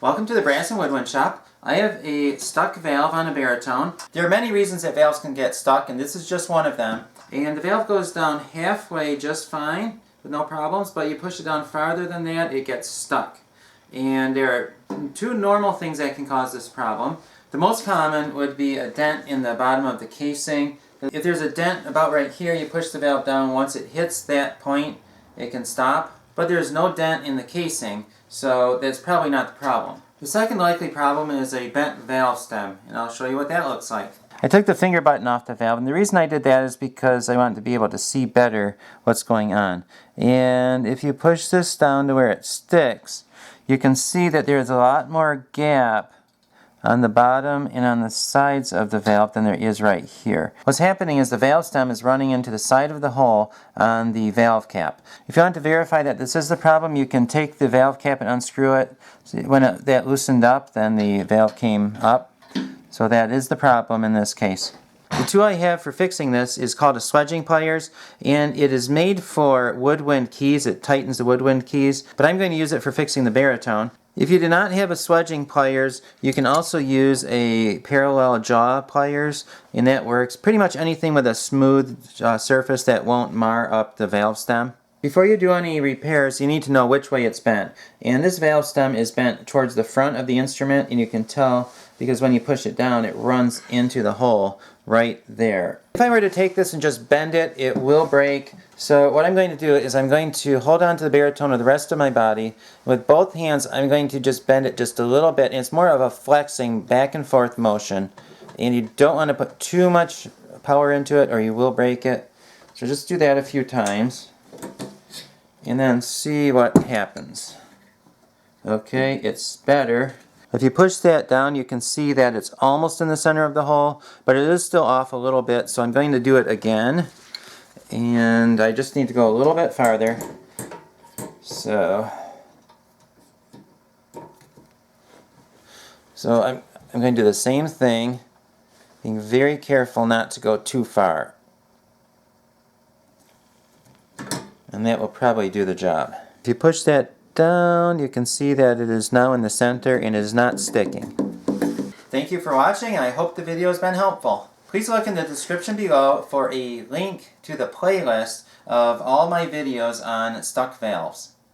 Welcome to the Brass and Woodwind Shop. I have a stuck valve on a baritone. There are many reasons that valves can get stuck, and this is just one of them. And the valve goes down halfway just fine with no problems, but you push it down farther than that, it gets stuck. And there are two normal things that can cause this problem. The most common would be a dent in the bottom of the casing. If there's a dent about right here, you push the valve down. Once it hits that point, it can stop. But there's no dent in the casing, so that's probably not the problem. The second likely problem is a bent valve stem, and I'll show you what that looks like. I took the finger button off the valve, and the reason I did that is because I wanted to be able to see better what's going on. And if you push this down to where it sticks, you can see that there's a lot more gap on the bottom and on the sides of the valve than there is right here. What's happening is the valve stem is running into the side of the hole on the valve cap. If you want to verify that this is the problem, you can take the valve cap and unscrew it. When that loosened up, then the valve came up. So that is the problem in this case. The tool I have for fixing this is called a swedging pliers, and it is made for woodwind keys. It tightens the woodwind keys, but I'm going to use it for fixing the baritone. If you do not have a swedging pliers, you can also use a parallel jaw pliers, and that works. Pretty much anything with a smooth surface that won't mar up the valve stem. Before you do any repairs, you need to know which way it's bent. And this valve stem is bent towards the front of the instrument, and you can tell because when you push it down, it runs into the hole right there. If I were to take this and just bend it, it will break. So what I'm going to do is I'm going to hold on to the baritone with the rest of my body. With both hands, I'm going to just bend it just a little bit. And it's more of a flexing back and forth motion. And you don't want to put too much power into it or you will break it. So just do that a few times. And then see what happens. Okay, it's better. If you push that down, you can see that it's almost in the center of the hole, but it is still off a little bit, so I'm going to do it again. And I just need to go a little bit farther. So I'm going to do the same thing, being very careful not to go too far. And that will probably do the job. If you push that down, you can see that it is now in the center and is not sticking. Thank you for watching, and I hope the video has been helpful. Please look in the description below for a link to the playlist of all my videos on stuck valves.